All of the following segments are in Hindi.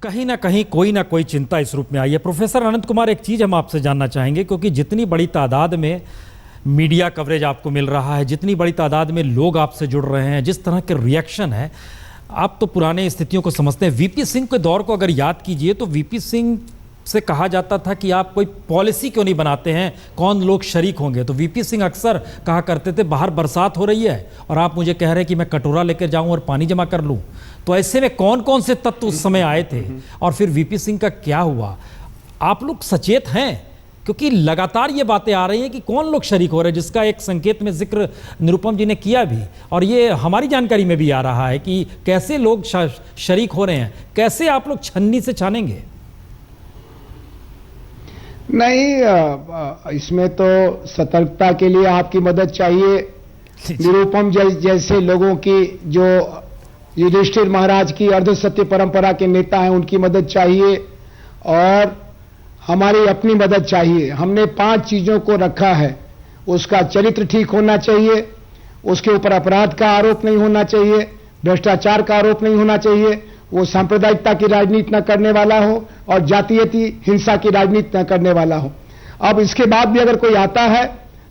कहीं ना कोई चिंता इस रूप में आई है। प्रोफेसर अनंत कुमार, एक चीज़ हम आपसे जानना चाहेंगे, क्योंकि जितनी बड़ी तादाद में मीडिया कवरेज आपको मिल रहा है, जितनी बड़ी तादाद में लोग आपसे जुड़ रहे हैं, जिस तरह के रिएक्शन है, आप तो पुराने स्थितियों को समझते हैं। वीपी सिंह के दौर को अगर याद कीजिए तो वीपी सिंह से कहा जाता था कि आप कोई पॉलिसी क्यों नहीं बनाते हैं, कौन लोग शरीक होंगे। तो वीपी सिंह अक्सर कहा करते थे बाहर बरसात हो रही है और आप मुझे कह रहे हैं कि मैं कटोरा लेकर जाऊं और पानी जमा कर लूं। तो ऐसे में कौन कौन से तत्व उस समय आए थे और फिर वीपी सिंह का क्या हुआ? आप लोग सचेत हैं? क्योंकि लगातार ये बातें आ रही हैं कि कौन लोग शरीक हो रहे हैं, जिसका एक संकेत में जिक्र निरुपम जी ने किया भी, और ये हमारी जानकारी में भी आ रहा है कि कैसे लोग शरीक हो रहे हैं। कैसे आप लोग छन्नी से छानेंगे? नहीं, इसमें तो सतर्कता के लिए आपकी मदद चाहिए। निरुपम जैसे लोगों की, जो युधिष्ठिर महाराज की अर्ध सत्य परंपरा के नेता हैं, उनकी मदद चाहिए और हमारी अपनी मदद चाहिए। हमने 5 चीजों को रखा है। उसका चरित्र ठीक होना चाहिए, उसके ऊपर अपराध का आरोप नहीं होना चाहिए, भ्रष्टाचार का आरोप नहीं होना चाहिए, वो सांप्रदायिकता की राजनीति न करने वाला हो और जातीयती हिंसा की राजनीति न करने वाला हो। अब इसके बाद भी अगर कोई आता है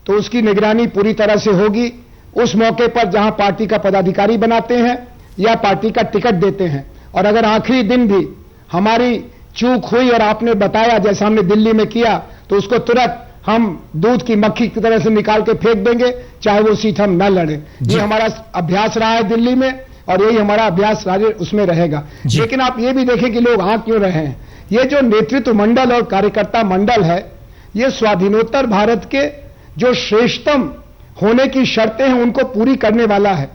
तो उसकी निगरानी पूरी तरह से होगी। उस मौके पर जहां पार्टी का पदाधिकारी बनाते हैं या पार्टी का टिकट देते हैं, और अगर आखिरी दिन भी हमारी चूक हुई और आपने बताया जैसा हमने दिल्ली में किया, तो उसको तुरंत हम दूध की मक्खी की तरह से निकाल के फेंक देंगे, चाहे वो सीट हम न लड़े। ये हमारा अभ्यास रहा है दिल्ली में और यही हमारा अभ्यास उसमें रहेगा। लेकिन आप ये भी देखें कि लोग हाँ क्यों रहे हैं। ये जो नेतृत्व मंडल और कार्यकर्ता मंडल है, ये स्वाधीनोत्तर भारत के जो श्रेष्ठतम होने की शर्तें हैं उनको पूरी करने वाला है।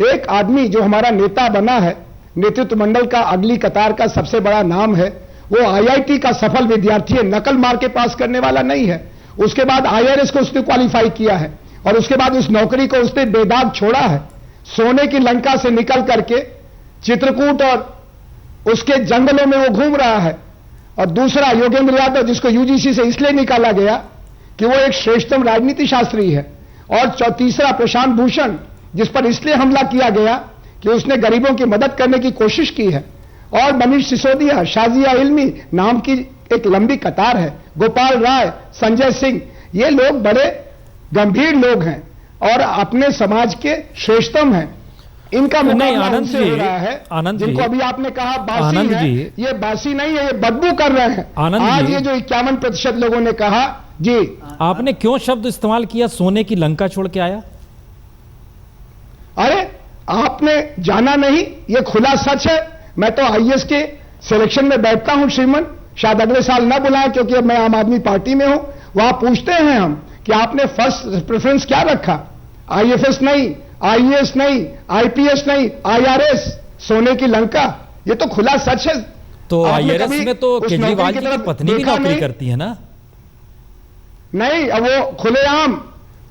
एक आदमी जो हमारा नेता बना है, नेतृत्व मंडल का अगली कतार का सबसे बड़ा नाम है, वो आईआईटी का सफल विद्यार्थी है, नकल मार के पास करने वाला नहीं है। उसके बाद आईआरएस को उसने क्वालिफाई किया है और उसके बाद उस नौकरी को उसने बेदाग छोड़ा है। सोने की लंका से निकल करके चित्रकूट और उसके जंगलों में वो घूम रहा है। और दूसरा योगेंद्र यादव, जिसको यूजीसी से इसलिए निकाला गया कि वो एक श्रेष्ठतम राजनीति शास्त्री है। और तीसरा प्रशांत भूषण, जिस पर इसलिए हमला किया गया कि उसने गरीबों की मदद करने की कोशिश की है। और मनीष सिसोदिया, शाजिया इल्मी, नाम की एक लंबी कतार है, गोपाल राय, संजय सिंह, ये लोग बड़े गंभीर लोग हैं और अपने समाज के श्रेष्ठतम हैं। इनका मुकाबला हमसे हो रहा है। जिनको अभी आपने कहा बासी है, ये बासी नहीं है, ये बदबू कर रहे हैं। आज ये जो 51% लोगों ने कहा, जी आपने क्यों शब्द इस्तेमाल किया, सोने की लंका छोड़ के आया? अरे आपने जाना नहीं, ये खुला सच है। मैं तो आईएएस के सिलेक्शन में बैठता हूं श्रीमन, शायद अगले साल ना बुलाएं क्योंकि अब मैं आम आदमी पार्टी में हूं। वहां पूछते हैं हम कि आपने फर्स्ट प्रेफरेंस क्या रखा? आईएफएस नहीं, आईएएस नहीं, आईपीएस नहीं, आईआरएस, सोने की लंका। ये तो खुला सच है। तो आईआरएस में तो केजरीवाल जी की पत्नी भी नौकरी करती है ना? नहीं, अब वो खुलेआम,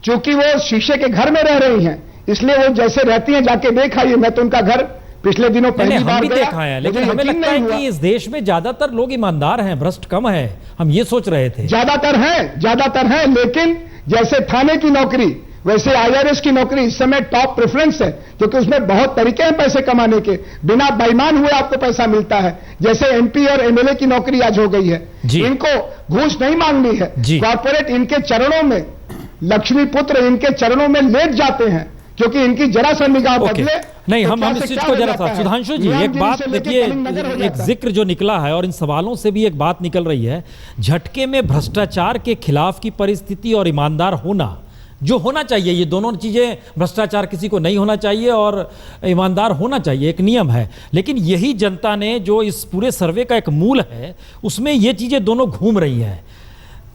चूंकि वो शीशे के घर में रह रही हैं, इसलिए वो जैसे रहती हैं जाके देख आइए। मैं तो उनका घर पिछले दिनों पहली बार भी देखा है, लेकिन हमें लगता है कि इस देश में ज्यादातर लोग ईमानदार हैं, भ्रष्ट कम है। हम ये सोच रहे थे। ज्यादातर हैं, लेकिन जैसे थाने की नौकरी वैसे आईआरएस की नौकरी इस समय टॉप प्रेफरेंस है, क्योंकि उसमें बहुत तरीके हैं पैसे कमाने के, बिना बेईमान हुए आपको पैसा मिलता है। जैसे एमपी और एमएलए की नौकरी आज हो गई है। इनको घूस नहीं मांगनी है, कॉर्पोरेट इनके चरणों में, लक्ष्मी पुत्र इनके चरणों में लेट जाते हैं, क्योंकि इनकी जरा सा निगाह बदले। नहीं, हम इस चीज को जरा सा, सुधांशु जी एक बात देखिए, एक जिक्र जो निकला है और इन सवालों से भी एक बात निकल रही है, झटके में भ्रष्टाचार के खिलाफ की परिस्थिति और ईमानदार होना, जो होना चाहिए, ये दोनों चीजें, भ्रष्टाचार किसी को नहीं होना चाहिए और ईमानदार होना चाहिए, एक नियम है। लेकिन यही जनता ने, जो इस पूरे सर्वे का एक मूल है, उसमें ये चीजें दोनों घूम रही हैं।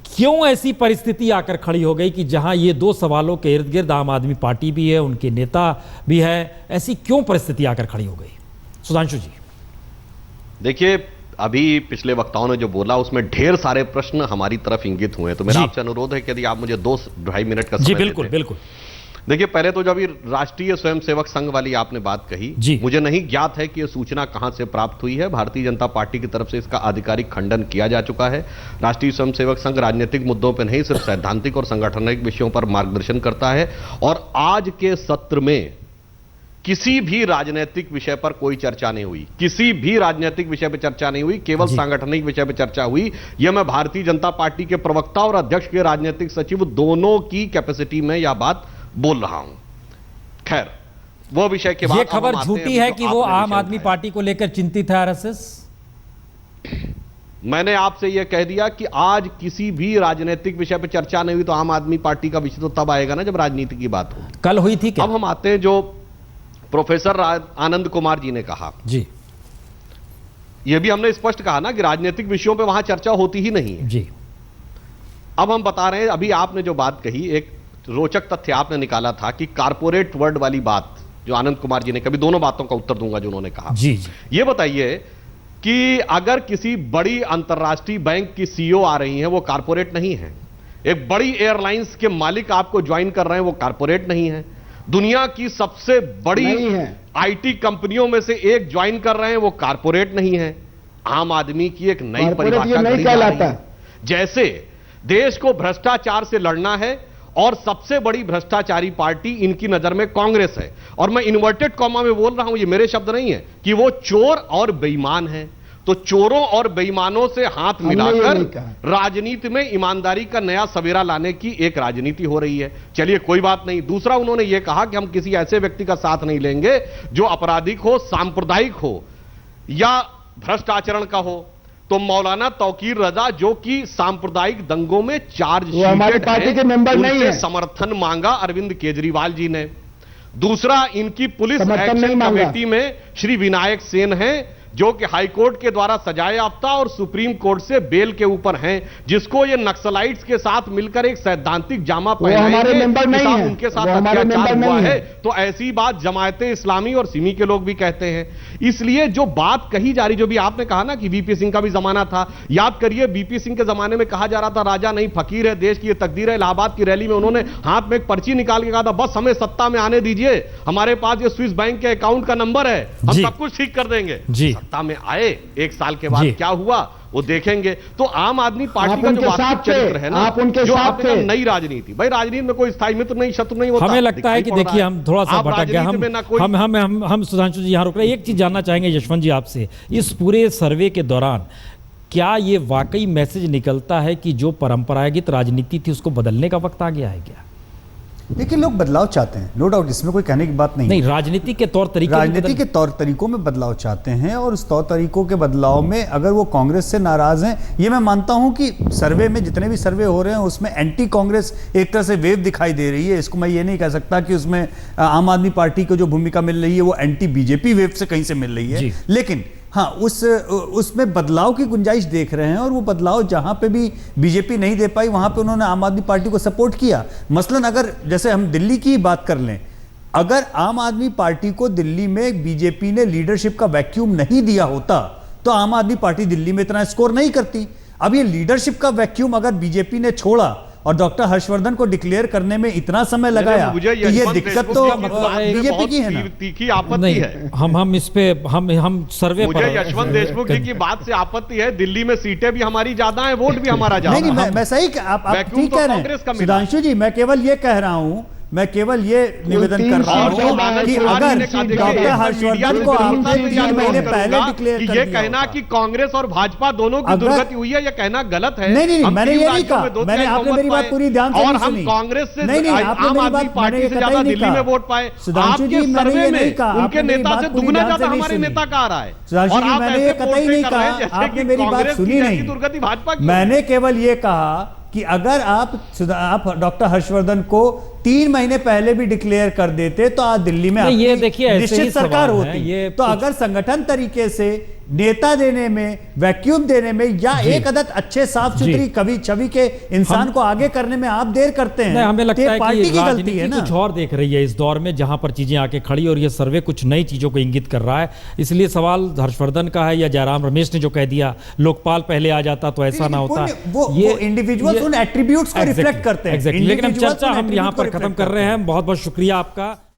क्यों ऐसी परिस्थिति आकर खड़ी हो गई कि जहां ये 2 सवालों के इर्द गिर्द आम आदमी पार्टी भी है, उनके नेता भी है, ऐसी क्यों परिस्थिति आकर खड़ी हो गई? सुधांशु जी देखिए, अभी पिछले वक्ताओं ने जो बोला उसमें ढेर सारे प्रश्न हमारी तरफ इंगित हुए हैं। तो मेरा आपसे अनुरोध है कि यदि आप मुझे 2-2.5 मिनट का समय बिल्कुल बिल्कुल। देखिए, पहले तो जब ये राष्ट्रीय स्वयंसेवक संघ वाली आपने बात कही, मुझे नहीं ज्ञात है कि यह सूचना कहां से प्राप्त हुई है। भारतीय जनता पार्टी की तरफ से इसका आधिकारिक खंडन किया जा चुका है। राष्ट्रीय स्वयंसेवक संघ राजनीतिक मुद्दों पर नहीं, सिर्फ सैद्धांतिक और संगठनिक विषयों पर मार्गदर्शन करता है। और आज के सत्र में किसी भी राजनीतिक विषय पर कोई चर्चा नहीं हुई, किसी भी राजनीतिक विषय पर चर्चा नहीं हुई, केवल सांगठनिक विषय पर चर्चा हुई। यह मैं भारतीय जनता पार्टी के प्रवक्ता और अध्यक्ष के राजनीतिक सचिव दोनों की कैपेसिटी में यह बात बोल रहा हूं। खैर, वो विषय के बाद ये खबर झूठी है कि वो आम आदमी पार्टी को लेकर चिंतित है आरएसएस। मैंने आपसे यह कह दिया कि आज किसी भी राजनीतिक विषय पर चर्चा नहीं हुई, तो आम आदमी पार्टी का विषय तो तब आएगा ना जब राजनीति की बात हो। कल हुई थी क्या? अब हम आते हैं जो प्रोफेसर आनंद कुमार जी ने कहा जी, यह भी हमने स्पष्ट कहा ना कि राजनीतिक विषयों पे वहां चर्चा होती ही नहीं है जी। अब हम बता रहे हैं, अभी आपने जो बात कही, एक रोचक तथ्य आपने निकाला था कि कारपोरेट वर्ल्ड वाली बात जो आनंद कुमार जी ने, कभी दोनों बातों का उत्तर दूंगा जो उन्होंने कहा। जी जी। यह बताइए कि अगर किसी बड़ी अंतरराष्ट्रीय बैंक की सीईओ आ रही है, वो कारपोरेट नहीं है। एक बड़ी एयरलाइंस के मालिक आपको ज्वाइन कर रहे हैं, वो कारपोरेट नहीं है। दुनिया की सबसे बड़ी आईटी कंपनियों में से एक ज्वाइन कर रहे हैं, वो कारपोरेट नहीं है। आम आदमी की एक नई परिभाषा करी जा रही है। जैसे देश को भ्रष्टाचार से लड़ना है और सबसे बड़ी भ्रष्टाचारी पार्टी इनकी नजर में कांग्रेस है, और मैं इन्वर्टेड कॉमा में बोल रहा हूं, ये मेरे शब्द नहीं है, कि वो चोर और बेईमान है। तो चोरों और बेईमानों से हाथ मिलाकर राजनीति में ईमानदारी का नया सवेरा लाने की एक राजनीति हो रही है। चलिए कोई बात नहीं। दूसरा, उन्होंने यह कहा कि हम किसी ऐसे व्यक्ति का साथ नहीं लेंगे जो आपराधिक हो, सांप्रदायिक हो या भ्रष्ट आचरण का हो। तो मौलाना तौकीर रजा जो कि सांप्रदायिक दंगों में चार्ज हमारी पार्टी के मेंबर नहीं है, समर्थन मांगा अरविंद केजरीवाल जी ने। दूसरा, इनकी पुलिस एक्शन कमेटी में श्री विनायक सेन हैं, जो कि हाईकोर्ट के द्वारा सजा याफ्ता और सुप्रीम कोर्ट से बेल के ऊपर हैं, जिसको ये नक्सलाइट्स के साथ मिलकर एक सैद्धांतिक जामा पहनाएंगे, उनके साथ अत्याचार हुआ है। तो ऐसी बात जमायते इस्लामी और सिमी के लोग भी कहते हैं। इसलिए जो बात कही जा रही, जो भी आपने कहा ना कि वीपी सिंह का भी जमाना था, याद करिए वीपी सिंह के जमाने में कहा जा रहा था राजा नहीं फकीर है, देश की ये तकदीर है। इलाहाबाद की रैली में उन्होंने हाथ में एक पर्ची निकाल के कहा था, बस हमें सत्ता में आने दीजिए, हमारे पास ये स्विस बैंक के अकाउंट का नंबर है, हम सब कुछ ठीक कर देंगे। सत्ता में आए, एक साल के बाद क्या हुआ वो देखेंगे। तो आम आदमी पार्टी का जो वास्तविक चरित्र है ना, आप उनके जो साथ आपने नई राजनीति, भाई राजनीति में कोई स्थायी मित्र नहीं, शत्रु नहीं होता। हमें लगता है कि देखिए हम थोड़ा सा भटक गए। हम सुधांशु जी यहाँ रुक रहे हैं। एक चीज जानना चाहेंगे यशवंत जी आपसे, इस पूरे सर्वे के दौरान क्या ये वाकई मैसेज निकलता है कि जो परंपरागत राजनीति थी उसको बदलने का वक्त आ गया है क्या? देखिए, लोग बदलाव चाहते हैं, नो डाउट, इसमें कोई कहने की बात नहीं। राजनीति के तौर तरीके, राजनीति के तौर तरीकों में बदलाव चाहते हैं, और उस तौर तरीकों के बदलाव में अगर वो कांग्रेस से नाराज हैं, ये मैं मानता हूं कि सर्वे में जितने भी सर्वे हो रहे हैं उसमें एंटी कांग्रेस एक तरह से वेव दिखाई दे रही है। इसको मैं ये नहीं कह सकता कि उसमें आम आदमी पार्टी को जो भूमिका मिल रही है वो एंटी बीजेपी वेव से कहीं से मिल रही है, लेकिन हाँ उसमें बदलाव की गुंजाइश देख रहे हैं, और वो बदलाव जहां पे भी बीजेपी नहीं दे पाई वहां पे उन्होंने आम आदमी पार्टी को सपोर्ट किया। मसलन अगर जैसे हम दिल्ली की बात कर लें, अगर आम आदमी पार्टी को दिल्ली में बीजेपी ने लीडरशिप का वैक्यूम नहीं दिया होता तो आम आदमी पार्टी दिल्ली में इतना स्कोर नहीं करती। अब ये लीडरशिप का वैक्यूम अगर बीजेपी ने छोड़ा और डॉक्टर हर्षवर्धन को डिक्लेयर करने में इतना समय लगाया, तो ये दिक्कत तो बीजेपी की है ना। तीखी आपत्ति है। हम इस पे हम सर्वे मुझे यशवंत देशमुख जी की बात से आपत्ति है। दिल्ली में सीटें भी हमारी ज्यादा हैं, वोट भी हमारा ज्यादा। नहीं, मैं सही, आप ठीक कह रहे हैं सुधांशु जी। मैं केवल ये कह रहा हूं, मैं केवल ये निवेदन कर रहा हूं कि अगर डॉक्टर हर्षवर्धन को आपने 3 महीने पहले डिक्लेयर कर दिया, ये कहना कि कांग्रेस और भाजपा दोनों की दुर्गति हुई है, ये कहना गलत है। नहीं, मैंने ये नहीं कहा। मैंने, आपने मेरी बात पूरी ध्यान से और नहीं हम सुनी। कांग्रेस से नहीं, आम आदमी पार्टी से ज्यादा दिल्ली में वोट पाए। सुधांशु जी, मैंने ये नहीं कहा, उनके नेता से दुगना ज्यादा हमारे नेता का आ रहा है। सुधांशु जी, मैंने ये कतई नहीं कहा, आपने मेरी बात सुनी नहीं। दुर्गति भाजपा की। मैंने केवल ये कहा कि अगर आप डॉक्टर हर्षवर्धन को 3 महीने पहले भी डिक्लेयर कर देते तो आज दिल्ली में ये देखिए निश्चित सरकार होती। तो अगर संगठन तरीके से नेता देने में, वैक्यूम देने में, या एक अदद अच्छे साफ सुथरी कवि छवि के इंसान को आगे करने में आप देर करते हैं, हमें लगता है पार्टी कि की गलती है ना। कुछ और देख रही है इस दौर में जहां पर चीजें आके खड़ी, और ये सर्वे कुछ नई चीजों को इंगित कर रहा है। इसलिए सवाल हर्षवर्धन का है या जयराम रमेश ने जो कह दिया लोकपाल पहले आ जाता तो ऐसा ना होता। वो इंडिविजुअल्स उन एट्रीब्यूट्स को रिफ्लेक्ट करते हैं। लेकिन हम चर्चा हम यहाँ पर खत्म कर रहे हैं। बहुत बहुत शुक्रिया आपका।